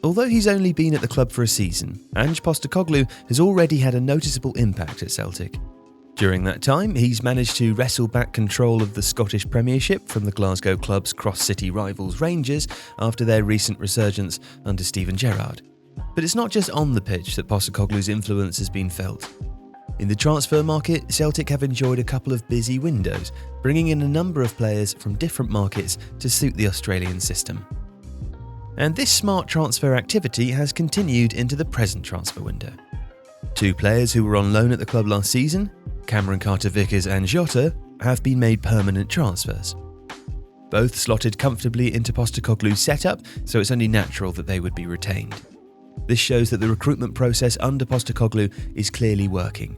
Although he's only been at the club for a season, Ange Postecoglou has already had a noticeable impact at Celtic. During that time, he's managed to wrestle back control of the Scottish Premiership from the Glasgow club's cross-city rivals Rangers after their recent resurgence under Steven Gerrard. But it's not just on the pitch that Postecoglou's influence has been felt. In the transfer market, Celtic have enjoyed a couple of busy windows, bringing in a number of players from different markets to suit the Australian system. And this smart transfer activity has continued into the present transfer window. Two players who were on loan at the club last season, Cameron Carter-Vickers and Jota, have been made permanent transfers. Both slotted comfortably into Postecoglou's setup, so it's only natural that they would be retained. This shows that the recruitment process under Postecoglou is clearly working.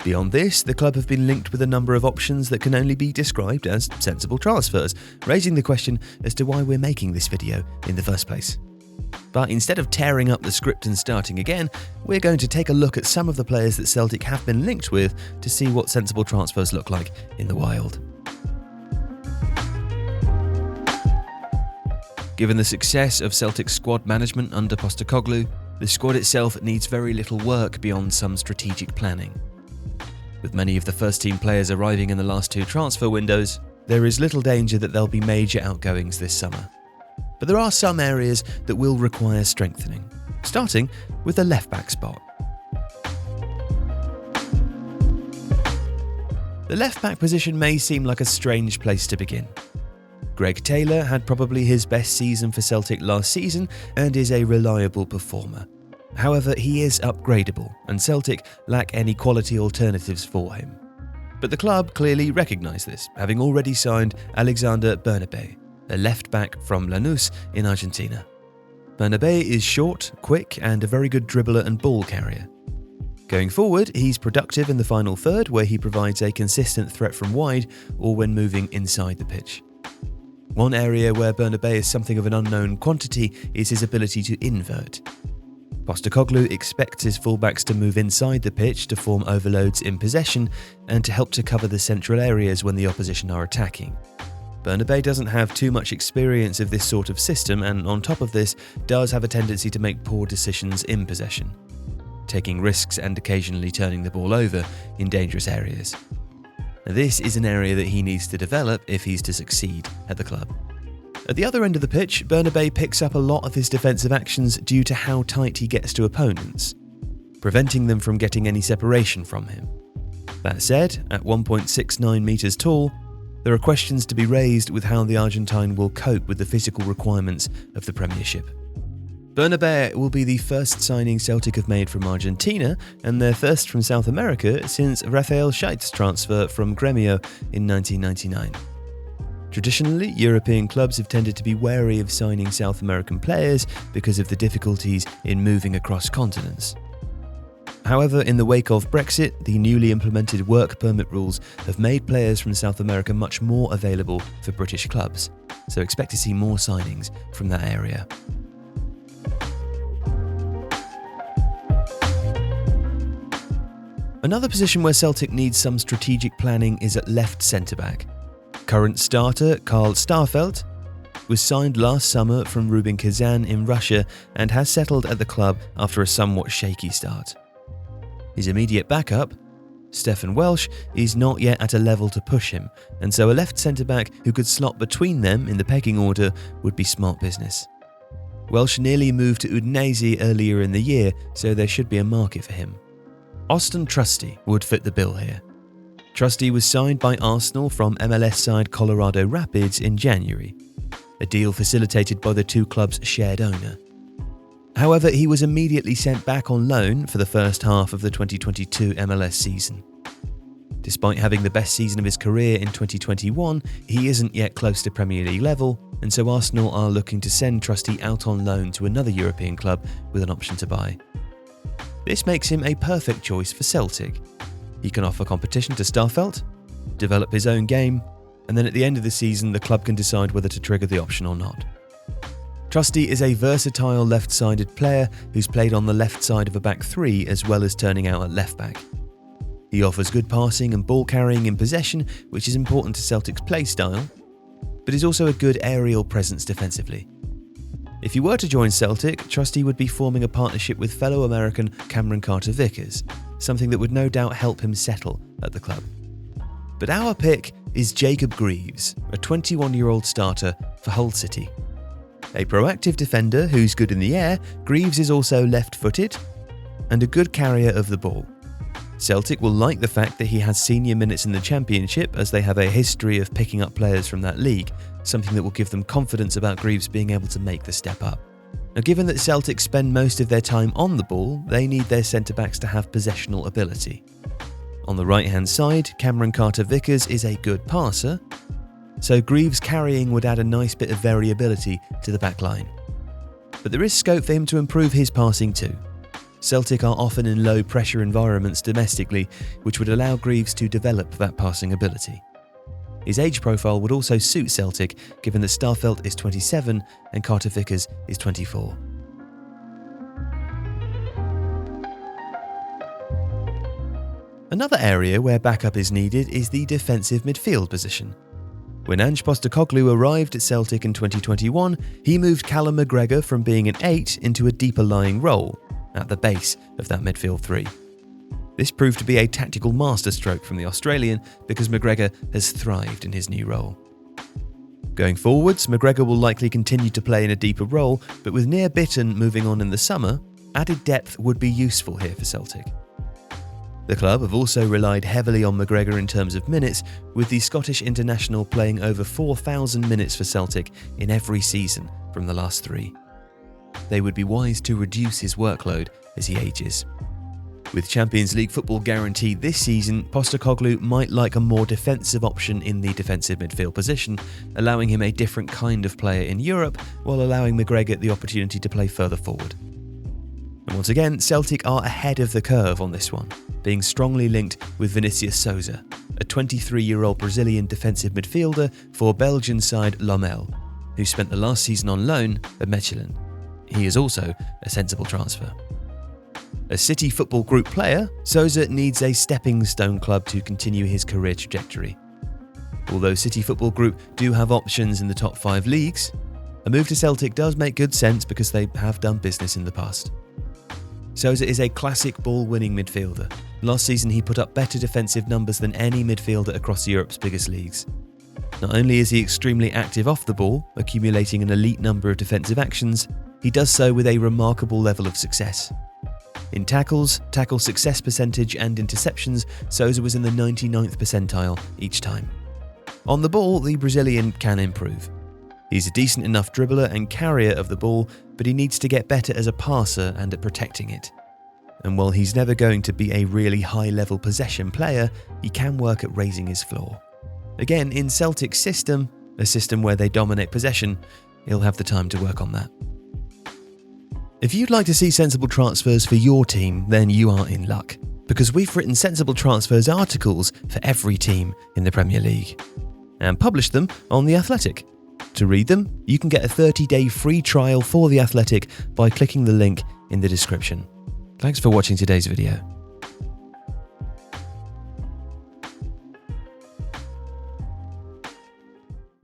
Beyond this, the club have been linked with a number of options that can only be described as sensible transfers, raising the question as to why we're making this video in the first place. But instead of tearing up the script and starting again, we're going to take a look at some of the players that Celtic have been linked with to see what sensible transfers look like in the wild. Given the success of Celtic's squad management under Postecoglou, the squad itself needs very little work beyond some strategic planning. With many of the first-team players arriving in the last two transfer windows, there is little danger that there'll be major outgoings this summer. But there are some areas that will require strengthening, starting with the left-back spot. The left-back position may seem like a strange place to begin. Greg Taylor had probably his best season for Celtic last season and is a reliable performer. However, he is upgradable, and Celtic lack any quality alternatives for him. But the club clearly recognise this, having already signed Alexander Bernabé, a left-back from Lanús in Argentina. Bernabé is short, quick, and a very good dribbler and ball carrier. Going forward, he's productive in the final third, where he provides a consistent threat from wide or when moving inside the pitch. One area where Bernabé is something of an unknown quantity is his ability to invert. Postecoglou expects his fullbacks to move inside the pitch to form overloads in possession and to help to cover the central areas when the opposition are attacking. Bernabé doesn't have too much experience of this sort of system, and on top of this, does have a tendency to make poor decisions in possession, taking risks and occasionally turning the ball over in dangerous areas. Now, this is an area that he needs to develop if he's to succeed at the club. At the other end of the pitch, Bernabé picks up a lot of his defensive actions due to how tight he gets to opponents, preventing them from getting any separation from him. That said, at 1.69 metres tall, there are questions to be raised with how the Argentine will cope with the physical requirements of the Premiership. Bernabé will be the first signing Celtic have made from Argentina, and their first from South America since Rafael Scheidt's transfer from Grêmio in 1999. Traditionally, European clubs have tended to be wary of signing South American players because of the difficulties in moving across continents. However, in the wake of Brexit, the newly implemented work permit rules have made players from South America much more available for British clubs, so expect to see more signings from that area. Another position where Celtic needs some strategic planning is at left centre-back. Current starter Karl Starfelt was signed last summer from Rubin Kazan in Russia and has settled at the club after a somewhat shaky start. His immediate backup, Stefan Welsh, is not yet at a level to push him, and so a left centre-back who could slot between them in the pecking order would be smart business. Welsh nearly moved to Udinese earlier in the year, so there should be a market for him. Austin Trusty would fit the bill here. Trusty was signed by Arsenal from MLS side Colorado Rapids in January, a deal facilitated by the two clubs' shared owner. However, he was immediately sent back on loan for the first half of the 2022 MLS season. Despite having the best season of his career in 2021, he isn't yet close to Premier League level, and so Arsenal are looking to send Trusty out on loan to another European club with an option to buy. This makes him a perfect choice for Celtic. He can offer competition to Starfelt, develop his own game, and then at the end of the season the club can decide whether to trigger the option or not. Trusty is a versatile left-sided player who's played on the left side of a back three as well as turning out at left back. He offers good passing and ball carrying in possession, which is important to Celtic's play style, but is also a good aerial presence defensively. If he were to join Celtic, Trusty would be forming a partnership with fellow American Cameron Carter-Vickers, something that would no doubt help him settle at the club. But our pick is Jacob Greaves, a 21-year-old starter for Hull City. A proactive defender who's good in the air, Greaves is also left-footed and a good carrier of the ball. Celtic will like the fact that he has senior minutes in the Championship, as they have a history of picking up players from that league, something that will give them confidence about Greaves being able to make the step up. Now, given that Celtic spend most of their time on the ball, they need their centre-backs to have possessional ability. On the right-hand side, Cameron Carter-Vickers is a good passer, so Greaves carrying would add a nice bit of variability to the back line. But there is scope for him to improve his passing too. Celtic are often in low-pressure environments domestically, which would allow Greaves to develop that passing ability. His age profile would also suit Celtic, given that Starfelt is 27 and Carter-Vickers is 24. Another area where backup is needed is the defensive midfield position. When Ange Postecoglou arrived at Celtic in 2021, he moved Callum McGregor from being an 8 into a deeper lying role, at the base of that midfield three. This proved to be a tactical masterstroke from the Australian, because McGregor has thrived in his new role. Going forwards, McGregor will likely continue to play in a deeper role, but with Nir Bitton moving on in the summer, added depth would be useful here for Celtic. The club have also relied heavily on McGregor in terms of minutes, with the Scottish international playing over 4,000 minutes for Celtic in every season from the last three. They would be wise to reduce his workload as he ages. With Champions League football guaranteed this season, Postecoglou might like a more defensive option in the defensive midfield position, allowing him a different kind of player in Europe, while allowing McGregor the opportunity to play further forward. And once again, Celtic are ahead of the curve on this one, being strongly linked with Vinicius Souza, a 23-year-old Brazilian defensive midfielder for Belgian side Lommel, who spent the last season on loan at Mechelen. He is also a sensible transfer. A City Football Group player, Souza needs a stepping stone club to continue his career trajectory. Although City Football Group do have options in the top 5 leagues, a move to Celtic does make good sense because they have done business in the past. Souza is a classic ball-winning midfielder. Last season he put up better defensive numbers than any midfielder across Europe's biggest leagues. Not only is he extremely active off the ball, accumulating an elite number of defensive actions, he does so with a remarkable level of success. In tackles, tackle success percentage and interceptions, Souza was in the 99th percentile each time. On the ball, the Brazilian can improve. He's a decent enough dribbler and carrier of the ball, but he needs to get better as a passer and at protecting it. And while he's never going to be a really high-level possession player, he can work at raising his floor. Again, in Celtic's system, a system where they dominate possession, he'll have the time to work on that. If you'd like to see sensible transfers for your team, then you are in luck, because we've written sensible transfers articles for every team in the Premier League and published them on The Athletic. To read them, you can get a 30-day free trial for The Athletic by clicking the link in the description. Thanks for watching today's video.